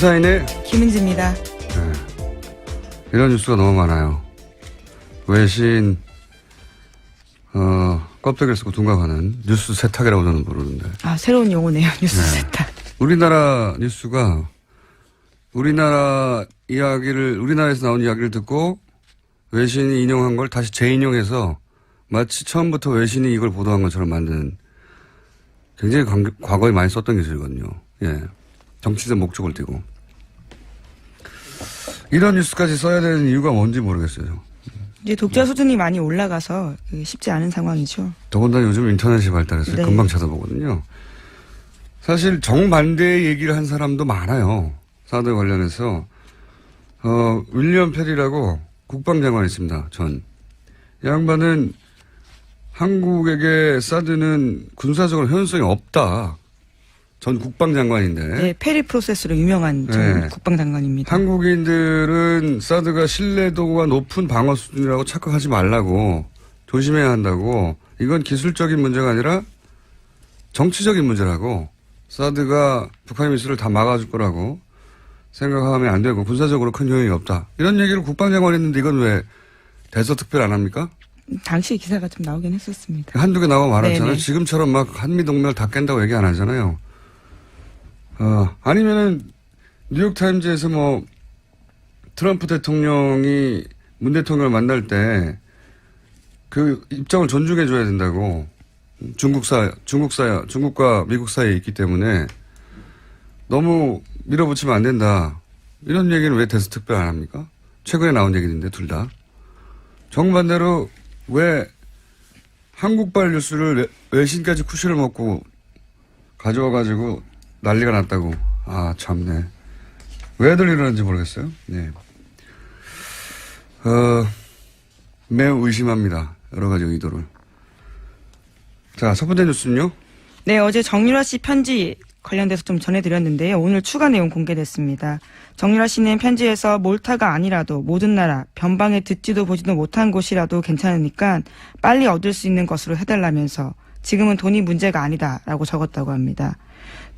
시사인의 김은지입니다. 네. 이런 뉴스가 너무 많아요. 외신 껍데기를 쓰고 둥각하는 뉴스 세탁이라고 저는 부르는데. 아, 새로운 용어네요. 뉴스 세탁. 우리나라 뉴스가 우리나라에서 나온 이야기를 듣고 외신이 인용한 걸 다시 재인용해서 마치 처음부터 외신이 이걸 보도한 것처럼 만드는 굉장히 과거에 많이 썼던 기술이거든요. 예. 정치적 목적을 띠고. 이런 뉴스까지 써야 되는 이유가 뭔지 모르겠어요. 이제 독자 수준이 많이 올라가서 쉽지 않은 상황이죠. 더군다나 요즘 인터넷이 발달해서 네. 금방 찾아보거든요. 사실 정반대의 얘기를 한 사람도 많아요. 사드 관련해서. 윌리엄 페리라고 국방장관이 있습니다. 이 양반은 한국에게 사드는 군사적으로 현실성이 없다. 전 국방장관인데. 네, 페리 프로세스로 유명한 전 국방장관입니다. 한국인들은 사드가 신뢰도가 높은 방어 수준이라고 착각하지 말라고 조심해야 한다고. 이건 기술적인 문제가 아니라 정치적인 문제라고. 사드가 북한의 미술을 다 막아줄 거라고 생각하면 안 되고 군사적으로 큰 효용이 없다. 이런 얘기를 국방장관이 했는데 이건 왜 대서특별 안 합니까? 당시 기사가 좀 나오긴 했었습니다. 한두 개 나와 말았잖아요. 네네. 지금처럼 막 한미동맹을 다 깬다고 얘기 안 하잖아요. 아니면은 뉴욕타임즈에서 뭐 트럼프 대통령이 문 대통령을 만날 때 그 입장을 존중해 줘야 된다고. 중국과 미국 사이에 있기 때문에 너무 밀어붙이면 안 된다. 이런 얘기는 왜 대서특별 안 합니까? 최근에 나온 얘기인데 둘 다. 정반대로 왜 한국발 뉴스를 외신까지 쿠션을 먹고 가져와가지고 난리가 났다고. 아, 참네. 왜들 이러는지 모르겠어요. 네. 매우 의심합니다. 여러 가지 의도를. 자, 첫 번째 뉴스는요? 네, 어제 정유라 씨 편지 관련돼서 좀 전해드렸는데요. 오늘 추가 내용 공개됐습니다. 정유라 씨는 편지에서 몰타가 아니라도 모든 나라, 변방에 듣지도 보지도 못한 곳이라도 괜찮으니까 빨리 얻을 수 있는 것으로 해달라면서 지금은 돈이 문제가 아니다라고 적었다고 합니다.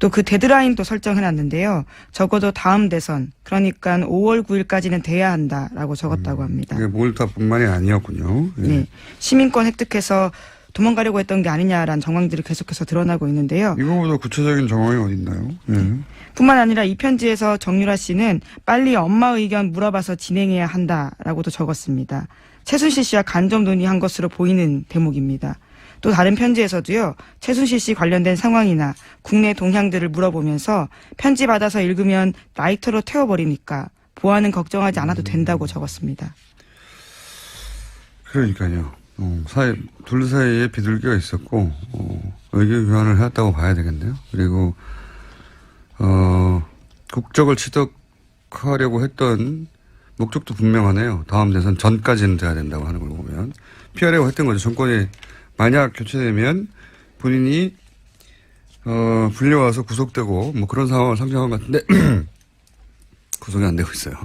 또 그 데드라인도 설정해놨는데요. 적어도 다음 대선, 그러니까 5월 9일까지는 돼야 한다라고 적었다고 합니다. 이게 몰타뿐만이 아니었군요. 예. 네, 시민권 획득해서 도망가려고 했던 게 아니냐라는 정황들이 계속해서 드러나고 있는데요. 이거보다 구체적인 정황이 어디 있나요? 예. 뿐만 아니라 이 편지에서 정유라 씨는 빨리 엄마 의견 물어봐서 진행해야 한다라고도 적었습니다. 최순실 씨와 간접 논의한 것으로 보이는 대목입니다. 또 다른 편지에서도요. 최순실 씨 관련된 상황이나 국내 동향들을 물어보면서 편지 받아서 읽으면 라이터로 태워버리니까 보안은 걱정하지 않아도 된다고 적었습니다. 그러니까요. 둘 사이에 비둘기가 있었고, 의견 교환을 해왔다고 봐야 되겠네요. 그리고, 국적을 취득하려고 했던 목적도 분명하네요. 다음 대선 전까지는 돼야 된다고 하는 걸 보면. 피하려고 했던 거죠. 정권이 만약 교체되면 본인이, 불려와서 구속되고, 뭐 그런 상황을 상정한 것 같은데, 구속이 안 되고 있어요.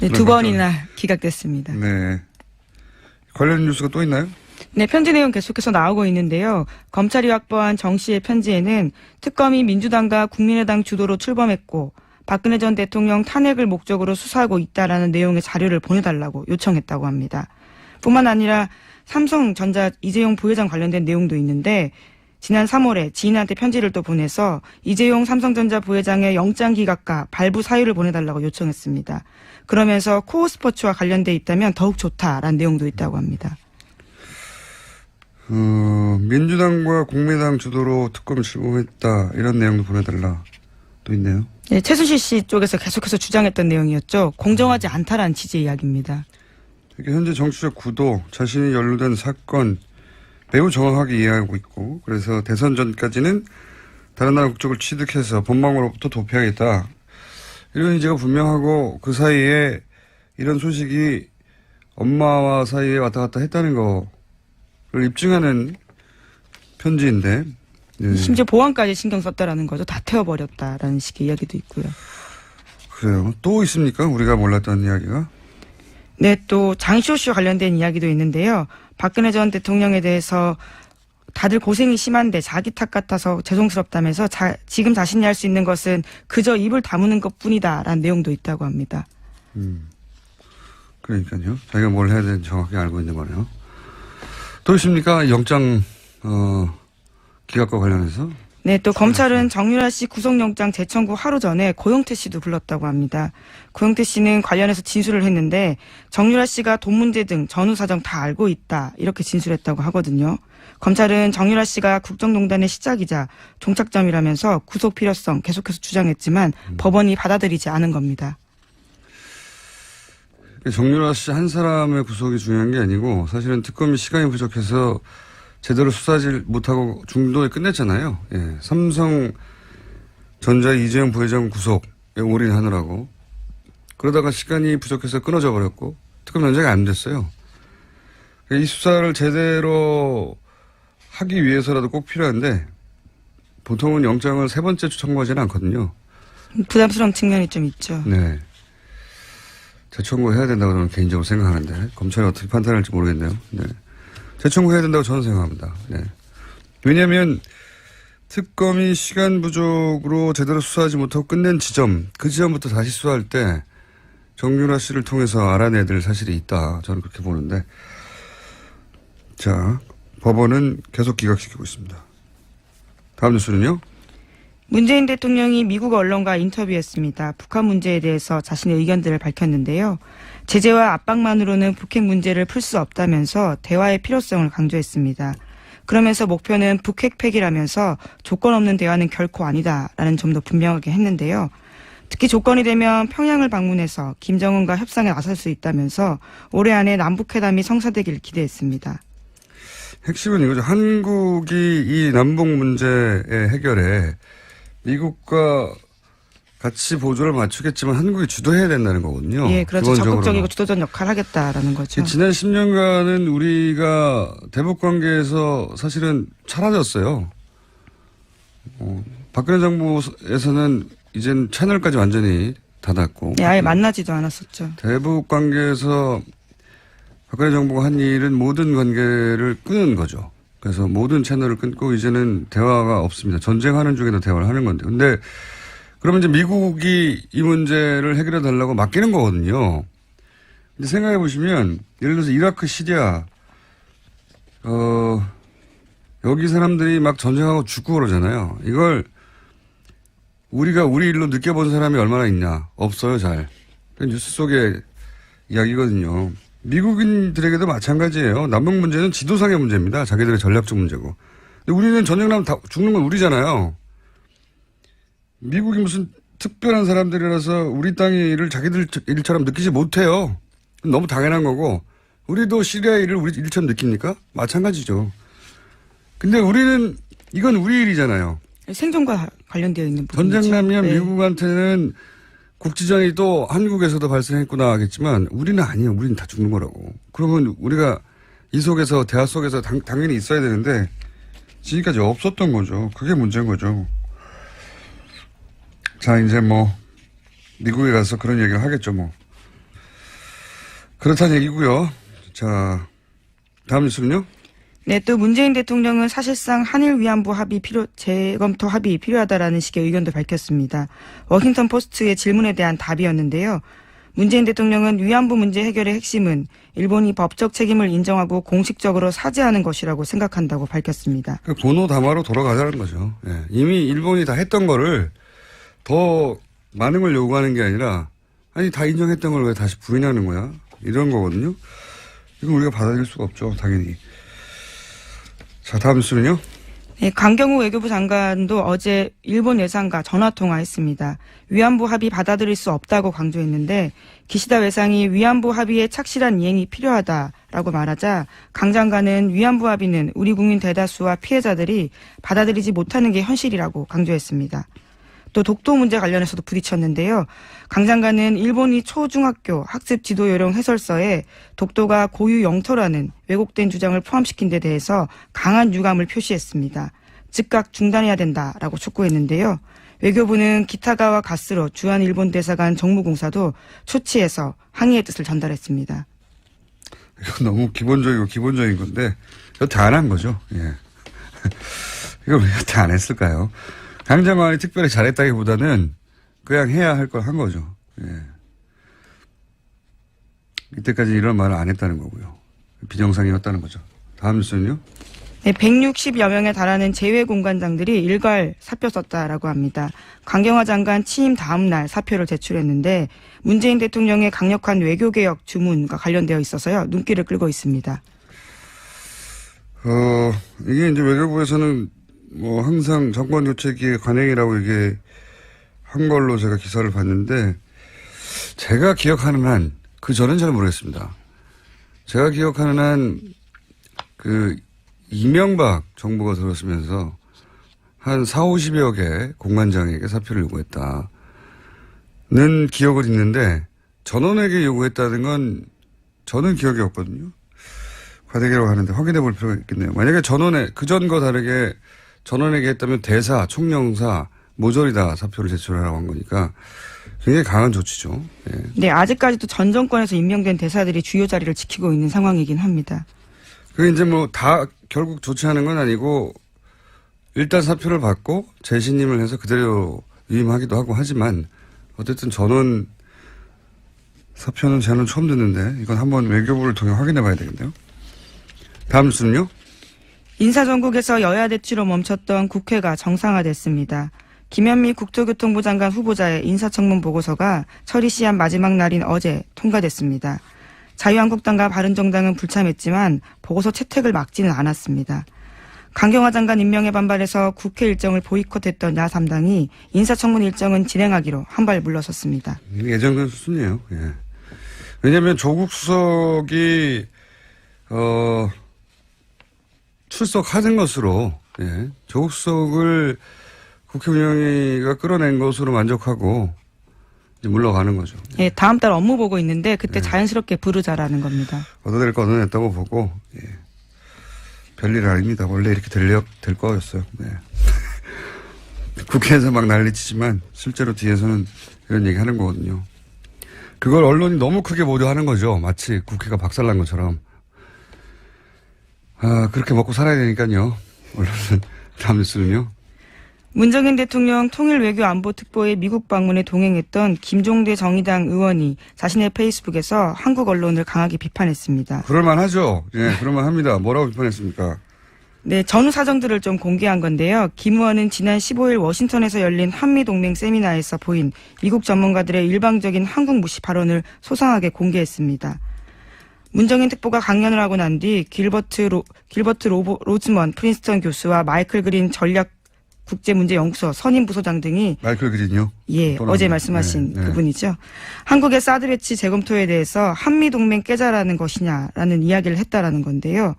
네, 두 번이나 기각됐습니다. 네. 관련 뉴스가 또 있나요? 네, 편지 내용 계속해서 나오고 있는데요. 검찰이 확보한 정 씨의 편지에는 특검이 민주당과 국민의당 주도로 출범했고 박근혜 전 대통령 탄핵을 목적으로 수사하고 있다라는 내용의 자료를 보내달라고 요청했다고 합니다. 뿐만 아니라 삼성전자 이재용 부회장 관련된 내용도 있는데 지난 3월에 지인한테 편지를 또 보내서 이재용 삼성전자 부회장의 영장 기각과 발부 사유를 보내달라고 요청했습니다. 그러면서 코어 스포츠와 관련돼 있다면 더욱 좋다라는 내용도 있다고 합니다. 민주당과 국민의당 주도로 특검 출범했다 이런 내용도 보내달라 또 있네요. 네, 최순실 씨 쪽에서 계속해서 주장했던 내용이었죠. 공정하지 않다라는 취지의 이야기입니다. 현재 정치적 구도, 자신이 연루된 사건 매우 정확하게 이해하고 있고 그래서 대선 전까지는 다른 나라 국적을 취득해서 본방으로부터 도피하겠다. 이런 의지가 분명하고 그 사이에 이런 소식이 엄마와 사이에 왔다 갔다 했다는 거를 입증하는 편지인데. 네. 심지어 보안까지 신경 썼다라는 거죠. 다 태워버렸다라는 식의 이야기도 있고요. 그래요. 또 있습니까? 우리가 몰랐던 이야기가? 네, 또 장시호 씨와 관련된 이야기도 있는데요. 박근혜 전 대통령에 대해서 다들 고생이 심한데 자기 탓 같아서 죄송스럽다면서 지금 자신이 할 수 있는 것은 그저 입을 다무는 것뿐이다라는 내용도 있다고 합니다. 그러니까요. 자기가 뭘 해야 되는지 정확히 알고 있는 거네요. 또 있습니까? 영장 기각과 관련해서? 네, 또 검찰은 정유라 씨 구속영장 재청구 하루 전에 고영태 씨도 불렀다고 합니다. 고영태 씨는 관련해서 진술을 했는데 정유라 씨가 돈 문제 등 전후 사정 다 알고 있다 이렇게 진술했다고 하거든요. 검찰은 정유라 씨가 국정농단의 시작이자 종착점이라면서 구속 필요성 계속해서 주장했지만 법원이 받아들이지 않은 겁니다. 정유라 씨 한 사람의 구속이 중요한 게 아니고 사실은 특검이 시간이 부족해서 제대로 수사하지 못하고 중도에 끝냈잖아요. 예. 삼성전자 이재용 부회장 구속에 올인하느라고. 그러다가 시간이 부족해서 끊어져 버렸고 특검 연장이 안 됐어요. 이 수사를 제대로 하기 위해서라도 꼭 필요한데 보통은 영장을 세 번째 청구하지는 않거든요. 부담스러운 측면이 좀 있죠. 네. 재청구해야 된다고 저는 개인적으로 생각하는데 검찰이 어떻게 판단할지 모르겠네요. 네. 재청구해야 된다고 저는 생각합니다. 네. 왜냐하면 특검이 시간 부족으로 제대로 수사하지 못하고 끝낸 지점, 그 지점부터 다시 수사할 때 정유라 씨를 통해서 알아내야 될 사실이 있다. 저는 그렇게 보는데. 자, 법원은 계속 기각시키고 있습니다. 다음 뉴스는요? 문재인 대통령이 미국 언론과 인터뷰했습니다. 북한 문제에 대해서 자신의 의견들을 밝혔는데요. 제재와 압박만으로는 북핵 문제를 풀 수 없다면서 대화의 필요성을 강조했습니다. 그러면서 목표는 북핵 폐기라면서 조건 없는 대화는 결코 아니다라는 점도 분명하게 했는데요. 특히 조건이 되면 평양을 방문해서 김정은과 협상에 나설 수 있다면서 올해 안에 남북회담이 성사되길 기대했습니다. 핵심은 이거죠. 한국이 이 남북 문제의 해결에 미국과 같이 보조를 맞추겠지만 한국이 주도해야 된다는 거거든요. 예, 그렇죠. 적극적이고 주도적 역할을 하겠다라는 거죠. 지난 10년간은 우리가 대북 관계에서 사실은 사라졌어요. 박근혜 정부에서는 이젠 채널까지 완전히 닫았고. 예, 아예 만나지도 않았었죠. 대북 관계에서 박근혜 정부가 한 일은 모든 관계를 끊은 거죠. 그래서 모든 채널을 끊고 이제는 대화가 없습니다. 전쟁하는 중에도 대화를 하는 건데. 근데 그러면 이제 미국이 이 문제를 해결해 달라고 맡기는 거거든요. 근데 생각해 보시면 예를 들어서 이라크, 시리아, 여기 사람들이 막 전쟁하고 죽고 그러잖아요. 이걸 우리가 우리 일로 느껴본 사람이 얼마나 있냐. 없어요, 잘. 뉴스 속의 이야기거든요. 미국인들에게도 마찬가지예요. 남북 문제는 지도상의 문제입니다. 자기들의 전략적 문제고. 근데 우리는 전쟁 나면 다 죽는 건 우리잖아요. 미국이 무슨 특별한 사람들이라서 우리 땅의 일을 자기들 일처럼 느끼지 못해요. 너무 당연한 거고. 우리도 시리아 일을 우리 일처럼 느낍니까? 마찬가지죠. 근데 우리는 이건 우리 일이잖아요. 생존과 관련되어 있는 부분이죠. 전쟁 나면 네. 미국한테는 국지전이 또 한국에서도 발생했구나 하겠지만 우리는 아니에요. 우리는 다 죽는 거라고. 그러면 우리가 이 속에서 대화 속에서 당연히 있어야 되는데 지금까지 없었던 거죠. 그게 문제인 거죠. 자, 이제 뭐 미국에 가서 그런 얘기를 하겠죠. 뭐 그렇다는 얘기고요. 자, 다음 뉴스는요. 네, 또 문재인 대통령은 사실상 한일 위안부 재검토 합의 필요하다라는 식의 의견도 밝혔습니다. 워싱턴 포스트의 질문에 대한 답이었는데요. 문재인 대통령은 위안부 문제 해결의 핵심은 일본이 법적 책임을 인정하고 공식적으로 사죄하는 것이라고 생각한다고 밝혔습니다. 그 고노 담화로 돌아가자는 거죠. 예. 이미 일본이 다 했던 거를 더 많은 걸 요구하는 게 아니라 아니 다 인정했던 걸 왜 다시 부인하는 거야? 이런 거거든요. 이건 우리가 받아들일 수가 없죠. 당연히. 자, 다음 뉴스는요. 네, 강경호 외교부 장관도 어제 일본 외상과 전화통화했습니다. 위안부 합의 받아들일 수 없다고 강조했는데 기시다 외상이 위안부 합의의 착실한 이행이 필요하다라고 말하자 강 장관은 위안부 합의는 우리 국민 대다수와 피해자들이 받아들이지 못하는 게 현실이라고 강조했습니다. 또 독도 문제 관련해서도 부딪혔는데요. 강 장관은 일본이 초중학교 학습 지도 요령 해설서에 독도가 고유 영토라는 왜곡된 주장을 포함시킨 데 대해서 강한 유감을 표시했습니다. 즉각 중단해야 된다라고 촉구했는데요. 외교부는 기타가와 가스로 주한 일본 대사관 정무공사도 초치해서 항의의 뜻을 전달했습니다. 이건 너무 기본적인 건데 여태 안 한 거죠. 예. 이걸 왜 여태 안 했을까요? 강장관이 특별히 잘했다기보다는 그냥 해야 할 걸 한 거죠. 예. 이때까지 이런 말을 안 했다는 거고요. 비정상이었다는 거죠. 다음 뉴스는요? 네, 160여 명에 달하는 재외공관장들이 일괄 사표 썼다라고 합니다. 강경화 장관 취임 다음 날 사표를 제출했는데 문재인 대통령의 강력한 외교개혁 주문과 관련되어 있어서요. 눈길을 끌고 있습니다. 이게 이제 외교부에서는 뭐 항상 정권 교체기의 관행이라고 이게 한 걸로 제가 기사를 봤는데 제가 기억하는 한, 그 전엔 잘 모르겠습니다. 제가 기억하는 한, 이명박 정부가 들어서면서 한 4, 50여 개 공관장에게 사표를 요구했다는 기억은 있는데 전원에게 요구했다는 건 저는 기억이 없거든요. 과대기라고 하는데 확인해 볼 필요가 있겠네요. 만약에 전원에, 그전과 다르게 전원에게 했다면 대사, 총영사, 모조리 다 사표를 제출하라고 한 거니까 굉장히 강한 조치죠. 예. 네, 아직까지도 전 정권에서 임명된 대사들이 주요 자리를 지키고 있는 상황이긴 합니다. 그게 이제 뭐 다 결국 조치하는 건 아니고 일단 사표를 받고 재신임을 해서 그대로 위임하기도 하고 하지만 어쨌든 전원 사표는 저는 처음 듣는데 이건 한번 외교부를 통해 확인해 봐야 되겠네요. 다음 뉴스는요? 인사정국에서 여야 대치로 멈췄던 국회가 정상화됐습니다. 김현미 국토교통부 장관 후보자의 인사청문 보고서가 처리 시한 마지막 날인 어제 통과됐습니다. 자유한국당과 바른정당은 불참했지만 보고서 채택을 막지는 않았습니다. 강경화 장관 임명에 반발해서 국회 일정을 보이콧했던 야3당이 인사청문 일정은 진행하기로 한 발 물러섰습니다. 예정된 수순이에요. 예. 왜냐하면 조국 수석이 출석하는 것으로, 예, 조국 수석을 국회운영위가 끌어낸 것으로 만족하고 이제 물러가는 거죠. 예, 다음 달 업무 보고 있는데 그때 자연스럽게 부르자라는 겁니다. 얻어낼 거 얻어냈다고 보고, 예. 별일 아닙니다. 원래 이렇게 될 거였어요. 네. 국회에서 막 난리치지만 실제로 뒤에서는 이런 얘기 하는 거거든요. 그걸 언론이 너무 크게 보도하는 거죠. 마치 국회가 박살난 것처럼. 그렇게 먹고 살아야 되니까요. 언론은. 다음 뉴스는요. 문정인 대통령 통일외교안보특보의 미국 방문에 동행했던 김종대 정의당 의원이 자신의 페이스북에서 한국 언론을 강하게 비판했습니다. 그럴만하죠. 예, 그럴만합니다. 뭐라고 비판했습니까? 네, 전후 사정들을 좀 공개한 건데요. 김 의원은 지난 15일 워싱턴에서 열린 한미동맹 세미나에서 보인 미국 전문가들의 일방적인 한국 무시 발언을 소상하게 공개했습니다. 문정인 특보가 강연을 하고 난 뒤 길버트 로즈먼 프린스턴 교수와 마이클 그린 전략 국제문제연구소 선임 부소장 등이 마이클 그린요? 예, 어제 말씀하신 그분이죠. 한국의 사드 배치 재검토에 대해서 한미동맹 깨자라는 것이냐라는 이야기를 했다라는 건데요.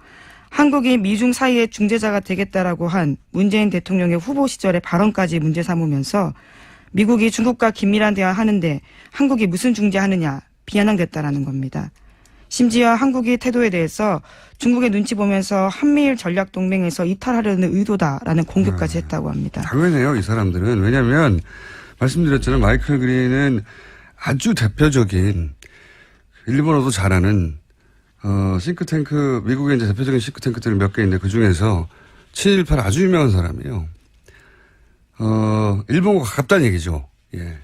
한국이 미중 사이의 중재자가 되겠다라고 한 문재인 대통령의 후보 시절의 발언까지 문제 삼으면서 미국이 중국과 긴밀한 대화하는데 한국이 무슨 중재하느냐 비아냥댔다라는 겁니다. 심지어 한국의 태도에 대해서 중국의 눈치 보면서 한미일 전략동맹에서 이탈하려는 의도다라는 공격까지 했다고 합니다. 당연해요. 이 사람들은. 왜냐하면 말씀드렸잖아요. 마이클 그린은 아주 대표적인 일본어도 잘하는 싱크탱크, 미국의 이제 대표적인 싱크탱크들이 몇 개 있는데 그중에서 718 아주 유명한 사람이에요. 일본과 가깝다는 얘기죠. 예.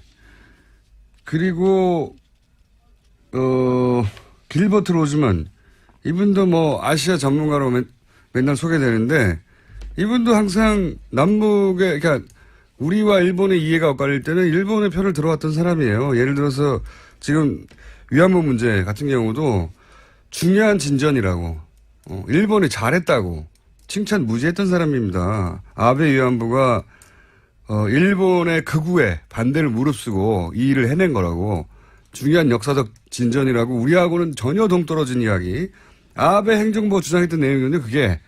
그리고 길버트 로즈먼, 이분도 뭐 아시아 전문가로 맨날 소개되는데 이분도 항상 남북의, 그러니까 우리와 일본의 이해가 엇갈릴 때는 일본의 편을 들어왔던 사람이에요. 예를 들어서 지금 위안부 문제 같은 경우도 중요한 진전이라고, 일본이 잘했다고 칭찬 무지했던 사람입니다. 아베 위안부가 일본의 극우에 반대를 무릅쓰고 이 일을 해낸 거라고, 중요한 역사적 진전이라고 우리하고는 전혀 동떨어진 이야기. 아베 행정부가 주장했던 내용이었는데 그게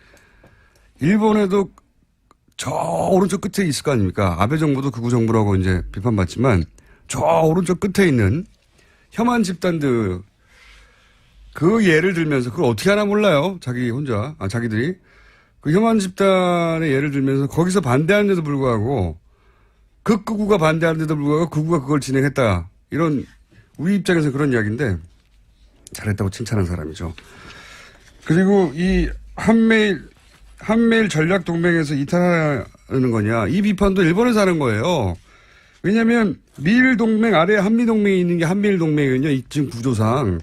일본에도 저 오른쪽 끝에 있을 거 아닙니까? 아베 정부도 극우 정부라고 이제 비판받지만 저 오른쪽 끝에 있는 혐한 집단들, 그 예를 들면서 그걸 어떻게 하나 몰라요. 자기들이. 그 혐한 집단의 예를 들면서 거기서 반대하는데도 불구하고 극우가 반대하는데도 불구하고 극우가 그걸 진행했다. 이런 우리 입장에서 그런 이야기인데 잘했다고 칭찬한 사람이죠. 그리고 이 한미일 한미일 전략동맹에서 이탈하는 거냐. 이 비판도 일본에서 하는 거예요. 왜냐하면 미일 동맹 아래에 한미 동맹이 있는 게 한미일 동맹이거든요. 지금 구조상.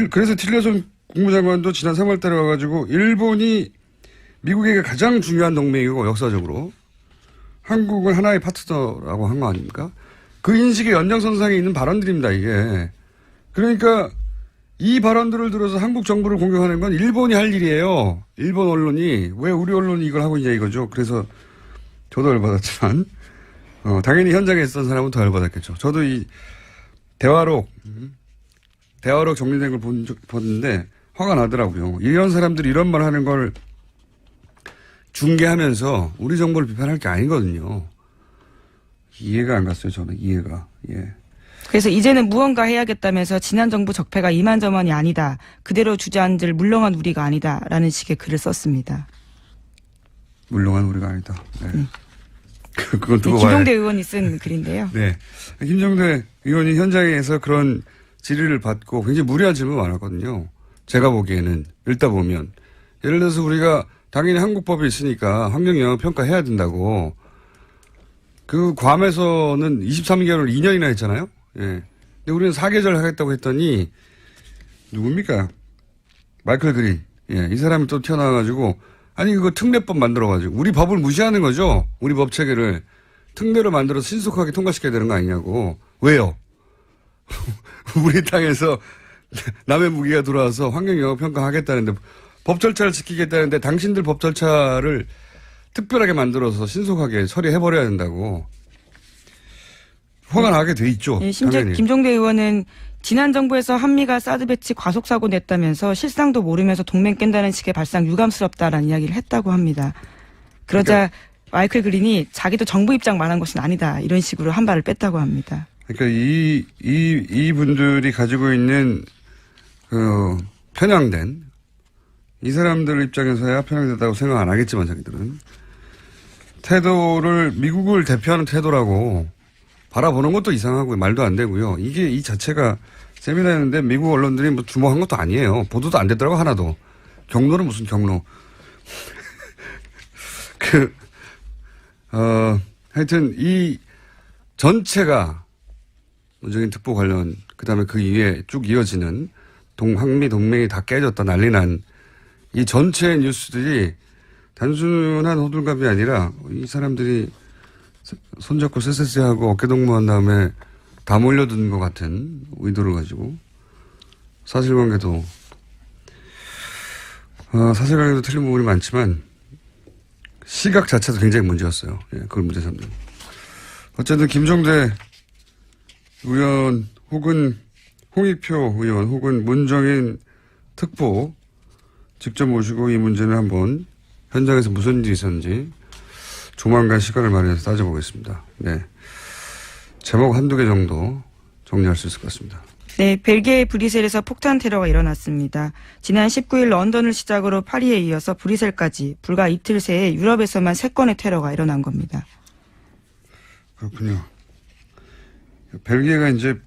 그래서 틸러슨 국무장관도 지난 3월 달에 와가지고 일본이 미국에게 가장 중요한 동맹이고 역사적으로 한국은 하나의 파트너라고 한 거 아닙니까? 그 인식의 연장선상에 있는 발언들입니다, 이게. 그러니까 이 발언들을 들어서 한국 정부를 공격하는 건 일본이 할 일이에요. 일본 언론이. 왜 우리 언론이 이걸 하고 있냐 이거죠. 그래서 저도 열받았지만, 당연히 현장에 있었던 사람은 더 열받았겠죠. 저도 이 대화록 정리된 걸 봤는데 화가 나더라고요. 이런 사람들이 이런 말 하는 걸 중계하면서 우리 정부를 비판할 게 아니거든요. 이해가 안 갔어요, 저는. 이해가. 예. 그래서 이제는 무언가 해야겠다면서 지난 정부 적폐가 이만저만이 아니다. 그대로 주저앉을 물렁한 우리가 아니다라는 식의 글을 썼습니다. 물렁한 우리가 아니다. 네. 그건 두고 김종대 의원이 쓴 글인데요. 네. 김종대 의원이 현장에서 그런 질의를 받고 굉장히 무리한 질문이 많았거든요. 제가 보기에는 읽다 보면 예를 들어서 우리가 당연히 한국법이 있으니까 환경영향평가 해야 된다고. 그 괌에서는 23개월 2년이나 했잖아요. 예. 근데 우리는 4계절 하겠다고 했더니 누굽니까? 마이클 그린. 예. 이 사람이 또 튀어나와가지고 아니 그거 특례법 만들어가지고 우리 법을 무시하는 거죠. 우리 법 체계를 특례로 만들어서 신속하게 통과시켜야 되는 거 아니냐고. 왜요? 우리 땅에서 남의 무기가 들어와서 환경영향평가 하겠다는데 법 절차를 지키겠다는데 당신들 법 절차를 특별하게 만들어서 신속하게 처리해버려야 된다고. 화가 나게 돼 있죠. 예, 심지어 당연히. 김종대 의원은 지난 정부에서 한미가 사드 배치 과속사고 냈다면서 실상도 모르면서 동맹 깬다는 식의 발상 유감스럽다라는 이야기를 했다고 합니다. 그러자 마이클 그린이 자기도 정부 입장 말한 것은 아니다. 이런 식으로 한 발을 뺐다고 합니다. 그러니까 이 분들이 가지고 있는 그 편향된 이 사람들 입장에서야 편향됐다고 생각 안 하겠지만 자기들은 태도를 미국을 대표하는 태도라고 바라보는 것도 이상하고 말도 안 되고요. 이게 이 자체가 세미나였는데 미국 언론들이 뭐 주목한 것도 아니에요. 보도도 안 됐더라고 하나도. 경로는 무슨 경로. 하여튼 이 전체가 문재인 특보 관련 그다음에 그 이후에 쭉 이어지는 한미 동맹이 다 깨졌다 난리 난 이 전체 뉴스들이 단순한 호들갑이 아니라 이 사람들이 손잡고 쎄쎄쎄하고 어깨동무한 다음에 다 몰려드는 것 같은 의도를 가지고 사실관계도 틀린 부분이 많지만 시각 자체도 굉장히 문제였어요. 예, 그걸 문제 삼는. 어쨌든 김종대 의원 혹은 홍익표 의원 혹은 문정인 특보 직접 모시고 이 문제는 한번 현장에서 무슨 일이 있었는지 조만간 시간을 마련해서 따져보겠습니다. 네. 제목 한두 개 정도 정리할 수 있을 것 같습니다. 네, 벨기에 브뤼셀에서 폭탄 테러가 일어났습니다. 지난 19일 런던을 시작으로 파리에 이어서 브뤼셀까지 불과 이틀 새에 유럽에서만 3건의 테러가 일어난 겁니다. 그렇군요. 벨기에가 이제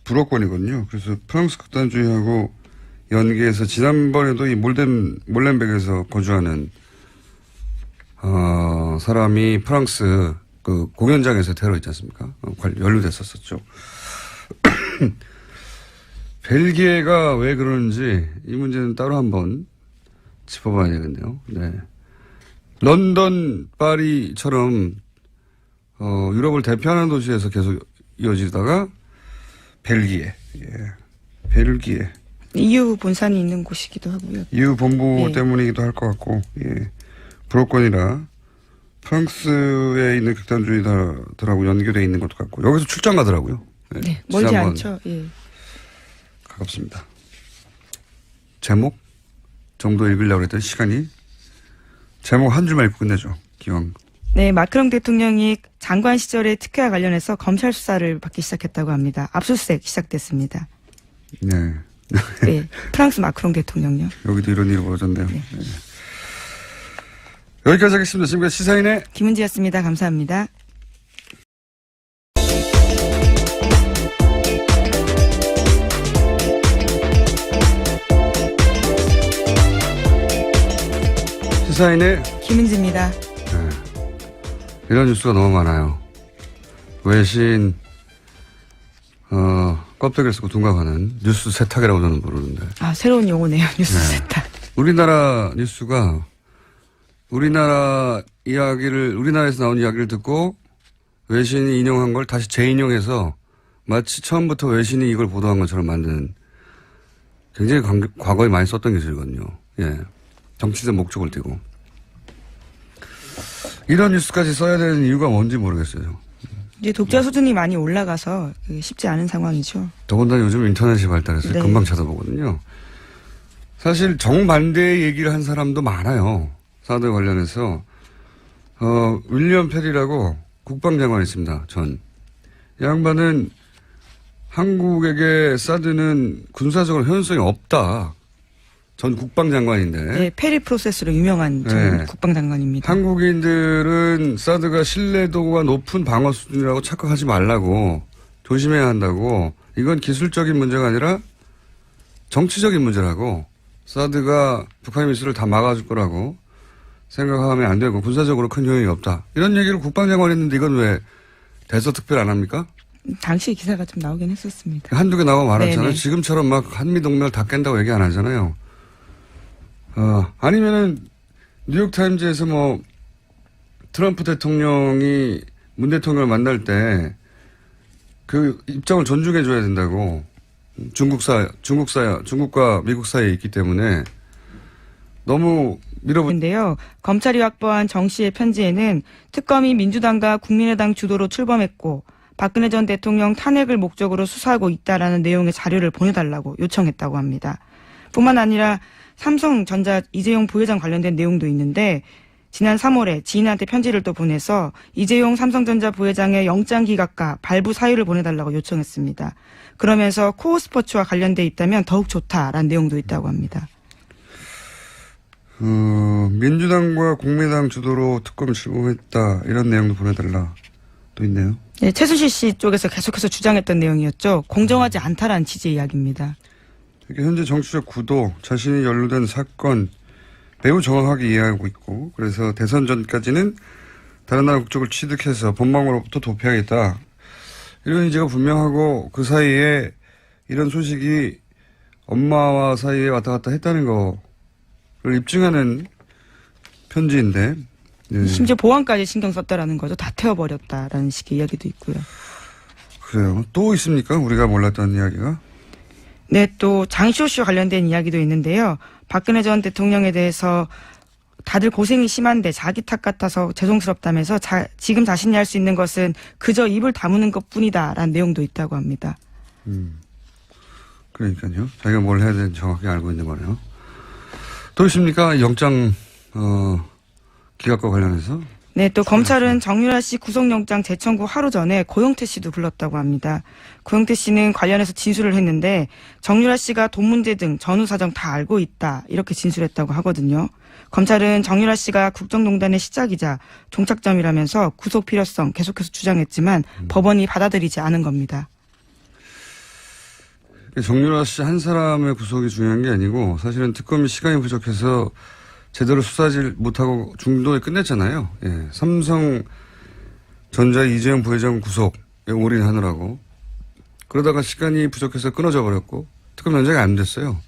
불어권이거든요. 그래서 프랑스 극단주의하고 연계해서 지난번에도 이 몰렌베크에서 거주하는 사람이 프랑스 그 공연장에서 테러 있지 않습니까? 연루됐었죠. 벨기에가 왜 그러는지 이 문제는 따로 한번 짚어봐야 되겠네요. 네. 런던, 파리처럼 유럽을 대표하는 도시에서 계속 이어지다가 벨기에, 벨기에. EU 본산이 있는 곳이기도 하고요. EU 본부 네. 때문이기도 할 것 같고, 예. 불어권이라 프랑스에 있는 극단주의자들하고 연계되어 있는 것도 같고, 여기서 출장 가더라고요. 예. 네, 멀지 지난번 않죠. 예. 가깝습니다. 제목 정도 읽으려고 했더니 시간이 제목 한 줄만 읽고 끝내죠. 기왕. 네, 마크롱 대통령이 장관 시절의 특혜와 관련해서 검찰 수사를 받기 시작했다고 합니다. 압수수색 시작됐습니다. 네. 네, 프랑스 마크롱 대통령요. 여기도 이런 일이 벌어졌네요. 네. 네. 여기까지 하겠습니다. 지금까지 시사인의 김은지였습니다. 감사합니다. 시사인의 김은지입니다. 네. 이런 뉴스가 너무 많아요. 외신 껍데기를 쓰고 둥각하는 뉴스 세탁이라고 저는 부르는데. 아, 새로운 용어네요. 뉴스 세탁. 우리나라 뉴스가 우리나라에서 나온 이야기를 듣고 외신이 인용한 걸 다시 재인용해서 마치 처음부터 외신이 이걸 보도한 것처럼 만드는 굉장히 과거에 많이 썼던 기술이거든요. 예. 정치적 목적을 띠고. 이런 뉴스까지 써야 되는 이유가 뭔지 모르겠어요. 이제 독자 수준이 많이 올라가서 쉽지 않은 상황이죠. 더군다나 요즘 인터넷이 발달해서 네. 금방 찾아보거든요. 사실 정반대의 얘기를 한 사람도 많아요. 사드 관련해서. 윌리엄 페리라고 국방장관이 있습니다. 이 양반은 한국에게 사드는 군사적으로 효용성이 없다. 전 국방장관인데. 네, 페리 프로세스로 유명한 전 네. 국방장관입니다. 한국인들은 사드가 신뢰도가 높은 방어 수준이라고 착각하지 말라고 조심해야 한다고. 이건 기술적인 문제가 아니라 정치적인 문제라고. 사드가 북한의 미술을 다 막아줄 거라고 생각하면 안 되고 군사적으로 큰 효용이 없다. 이런 얘기를 국방장관이 했는데 이건 왜 대서특별 안 합니까? 당시 기사가 좀 나오긴 했었습니다. 한두 개 나와 말았잖아요. 네네. 지금처럼 막 한미동맹을 다 깬다고 얘기 안 하잖아요. 아니면은 뉴욕타임즈에서 뭐 트럼프 대통령이 문 대통령을 만날 때 그 입장을 존중해 줘야 된다고. 중국과 미국 사이에 있기 때문에 너무 인데요. 검찰이 확보한 정 씨의 편지에는 특검이 민주당과 국민의당 주도로 출범했고 박근혜 전 대통령 탄핵을 목적으로 수사하고 있다라는 내용의 자료를 보내달라고 요청했다고 합니다. 뿐만 아니라 삼성전자 이재용 부회장 관련된 내용도 있는데 지난 3월에 지인한테 편지를 또 보내서 이재용 삼성전자 부회장의 영장 기각과 발부 사유를 보내달라고 요청했습니다. 그러면서 코어 스포츠와 관련돼 있다면 더욱 좋다라는 내용도 있다고 합니다. 민주당과 국민의당 주도로 특검 출범했다 이런 내용도 보내달라 또 있네요. 네, 최순실 씨 쪽에서 계속해서 주장했던 내용이었죠. 공정하지 않다라는 취지의 이야기입니다. 현재 정치적 구도, 자신이 연루된 사건 매우 정확하게 이해하고 있고 그래서 대선 전까지는 다른 나라 국적을 취득해서 본방으로부터 도피하겠다. 이런 의지가 분명하고 그 사이에 이런 소식이 엄마와 사이에 왔다 갔다 했다는 거를 입증하는 편지인데. 네. 심지어 보안까지 신경 썼다라는 거죠. 다 태워버렸다라는 식의 이야기도 있고요. 그래요. 또 있습니까? 우리가 몰랐던 이야기가? 네, 또 장쇼쇼 관련된 이야기도 있는데요. 박근혜 전 대통령에 대해서 다들 고생이 심한데 자기 탓 같아서 죄송스럽다면서 지금 자신이 할 수 있는 것은 그저 입을 다무는 것뿐이다라는 내용도 있다고 합니다. 그러니까요. 자기가 뭘 해야 되는지 정확히 알고 있는 거네요. 또 있습니까? 영장 기각과 관련해서? 네, 또 검찰은 정유라 씨 구속영장 재청구 하루 전에 고영태 씨도 불렀다고 합니다. 고영태 씨는 관련해서 진술을 했는데 정유라 씨가 돈 문제 등 전후 사정 다 알고 있다 이렇게 진술했다고 하거든요. 검찰은 정유라 씨가 국정농단의 시작이자 종착점이라면서 구속 필요성 계속해서 주장했지만 법원이 받아들이지 않은 겁니다. 정유라 씨 한 사람의 구속이 중요한 게 아니고 사실은 특검이 시간이 부족해서 제대로 수사하지 못하고 중도에 끝냈잖아요. 예. 삼성전자 이재용 부회장 구속에 올인하느라고. 그러다가 시간이 부족해서 끊어져 버렸고 특검 연장이 안 됐어요.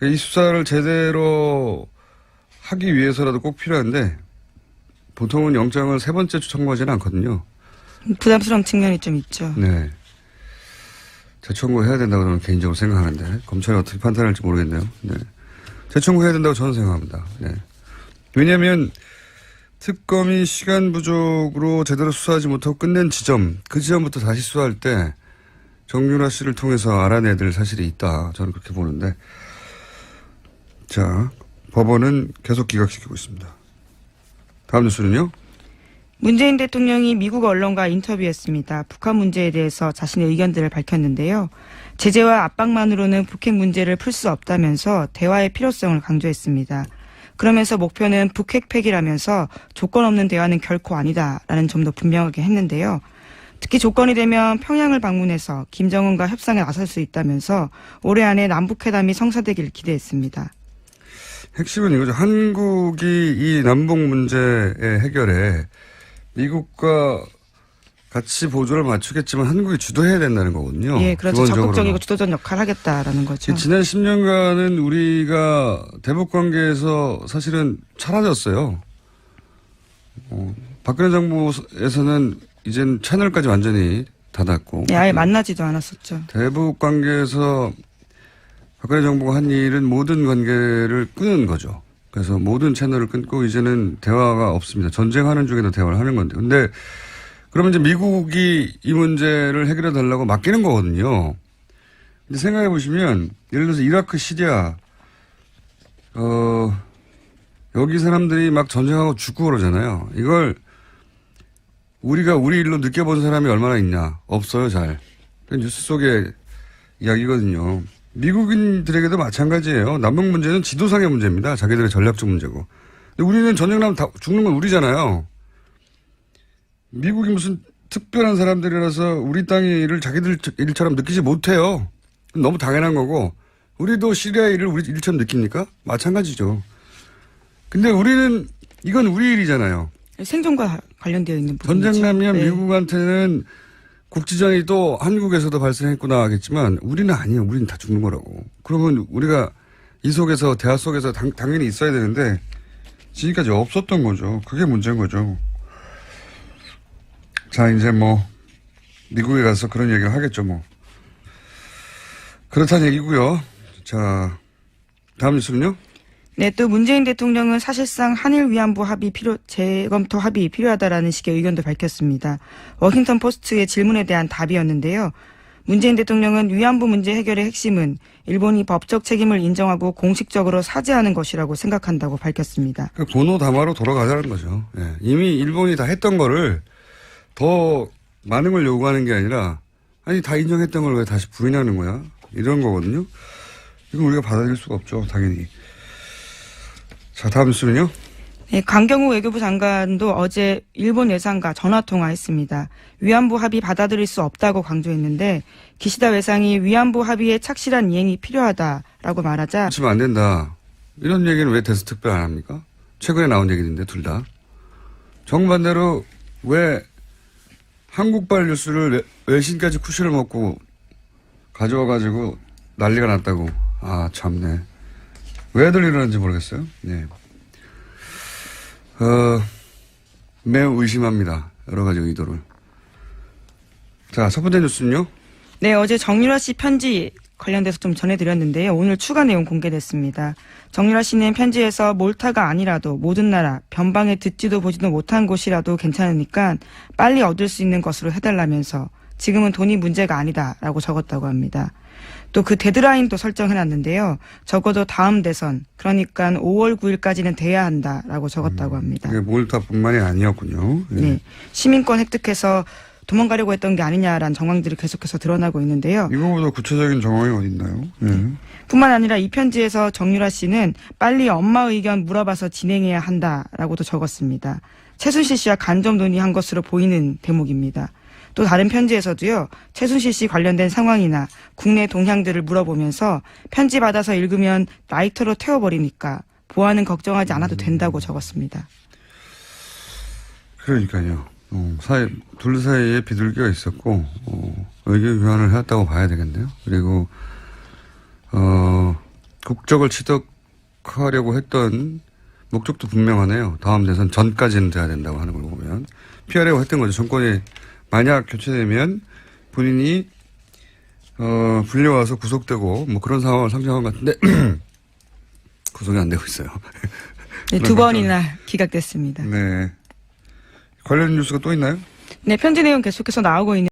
이 수사를 제대로 하기 위해서라도 꼭 필요한데 보통은 영장을 세 번째 청구하지는 않거든요. 부담스러운 측면이 좀 있죠. 네. 재청구해야 된다고 저는 개인적으로 생각하는데 검찰이 어떻게 판단할지 모르겠네요. 네. 재청구해야 된다고 저는 생각합니다. 네. 왜냐하면 특검이 시간 부족으로 제대로 수사하지 못하고 끝낸 지점, 그 지점부터 다시 수사할 때 정유라 씨를 통해서 알아내야 될 사실이 있다. 저는 그렇게 보는데. 자, 법원은 계속 기각시키고 있습니다. 다음 뉴스는요? 문재인 대통령이 미국 언론과 인터뷰했습니다. 북한 문제에 대해서 자신의 의견들을 밝혔는데요. 제재와 압박만으로는 북핵 문제를 풀 수 없다면서 대화의 필요성을 강조했습니다. 그러면서 목표는 북핵 폐기라면서 조건 없는 대화는 결코 아니다라는 점도 분명하게 했는데요. 특히 조건이 되면 평양을 방문해서 김정은과 협상에 나설 수 있다면서 올해 안에 남북회담이 성사되길 기대했습니다. 핵심은 이거죠. 한국이 이 남북 문제의 해결에 미국과 같이 보조를 맞추겠지만 한국이 주도해야 된다는 거거든요. 예, 그렇죠. 기본적으로는. 적극적이고 주도적 역할을 하겠다라는 거죠. 지난 10년간은 우리가 대북 관계에서 사실은 사라졌어요. 박근혜 정부에서는 이젠 채널까지 완전히 닫았고. 예, 아예 만나지도 않았었죠. 대북 관계에서 박근혜 정부가 한 일은 모든 관계를 끊은 거죠. 그래서 모든 채널을 끊고 이제는 대화가 없습니다. 전쟁하는 중에도 대화를 하는 건데. 근데 그러면 이제 미국이 이 문제를 해결해 달라고 맡기는 거거든요. 근데 생각해 보시면 예를 들어서 이라크, 시리아, 여기 사람들이 막 전쟁하고 죽고 그러잖아요. 이걸 우리가 우리 일로 느껴본 사람이 얼마나 있냐. 없어요, 잘. 뉴스 속의 이야기거든요. 미국인들에게도 마찬가지예요. 남북 문제는 지도상의 문제입니다. 자기들의 전략적 문제고. 근데 우리는 전쟁 나면 다 죽는 건 우리잖아요. 미국이 무슨 특별한 사람들이라서 우리 땅의 일을 자기들 일처럼 느끼지 못해요. 너무 당연한 거고 우리도 시리아의 일을 우리 일처럼 느낍니까? 마찬가지죠. 근데 우리는 이건 우리 일이잖아요. 생존과 관련되어 있는 부분이죠. 전쟁 나면 네. 미국한테는 국지전이 또 한국에서도 발생했구나 하겠지만 우리는 아니에요. 우리는 다 죽는 거라고. 그러면 우리가 이 속에서 대화 속에서 당연히 있어야 되는데 지금까지 없었던 거죠. 그게 문제인 거죠. 자, 이제 뭐 미국에 가서 그런 얘기를 하겠죠, 뭐. 그렇다는 얘기고요. 자, 다음 뉴스는요. 네, 또 문재인 대통령은 사실상 한일 위안부 합의 재검토 합의 필요하다라는 식의 의견도 밝혔습니다. 워싱턴 포스트의 질문에 대한 답이었는데요. 문재인 대통령은 위안부 문제 해결의 핵심은 일본이 법적 책임을 인정하고 공식적으로 사죄하는 것이라고 생각한다고 밝혔습니다. 그 고노 담화로 돌아가자는 거죠. 예. 이미 일본이 다 했던 거를 더 많은 걸 요구하는 게 아니라 아니 다 인정했던 걸 왜 다시 부인하는 거야? 이런 거거든요. 이건 우리가 받아들일 수가 없죠. 당연히. 자, 다음 뉴스는요. 네, 강경호 외교부 장관도 어제 일본 외상과 전화통화했습니다. 위안부 합의 받아들일 수 없다고 강조했는데 기시다 외상이 위안부 합의의 착실한 이행이 필요하다라고 말하자 그러면 안 된다. 이런 얘기는 왜 대서특별 안 합니까? 최근에 나온 얘기인데 둘 다. 정반대로 왜 한국발 뉴스를 외신까지 쿠션을 먹고 가져와가지고 난리가 났다고. 아, 참네. 왜들 이러는지 모르겠어요. 네. 매우 의심합니다. 여러 가지 의도를. 자, 첫 번째 뉴스는요. 네, 어제 정유라 씨 편지 관련돼서 좀 전해드렸는데요. 오늘 추가 내용 공개됐습니다. 정유라 씨는 편지에서 몰타가 아니라도 모든 나라, 변방에 듣지도 보지도 못한 곳이라도 괜찮으니까 빨리 얻을 수 있는 것으로 해달라면서 지금은 돈이 문제가 아니다라고 적었다고 합니다. 또 그 데드라인도 설정해놨는데요. 적어도 다음 대선, 그러니까 5월 9일까지는 돼야 한다라고 적었다고 합니다. 그게 몰타뿐만이 아니었군요. 네. 네, 시민권 획득해서 도망가려고 했던 게 아니냐라는 정황들이 계속해서 드러나고 있는데요. 이거보다 구체적인 정황이 어디 있나요? 네. 뿐만 아니라 이 편지에서 정유라 씨는 빨리 엄마 의견 물어봐서 진행해야 한다라고도 적었습니다. 최순실 씨와 간접 논의한 것으로 보이는 대목입니다. 또 다른 편지에서도요. 최순실 씨 관련된 상황이나 국내 동향들을 물어보면서 편지 받아서 읽으면 라이터로 태워버리니까 보안은 걱정하지 않아도 된다고 적었습니다. 그러니까요. 둘 사이에 비둘기가 있었고 의견 교환을 해왔다고 봐야 되겠네요. 그리고 국적을 취득하려고 했던 목적도 분명하네요. 다음 대선 전까지는 돼야 된다고 하는 걸 보면 피하려고 했던 거죠. 정권이 만약 교체되면 본인이 불려와서 구속되고 뭐 그런 상황을 상정한 것 같은데 구속이 안 되고 있어요. 네, 두 번이나 기각됐습니다. 네. 관련 뉴스가 또 있나요? 네, 편지 내용 계속해서 나오고 있는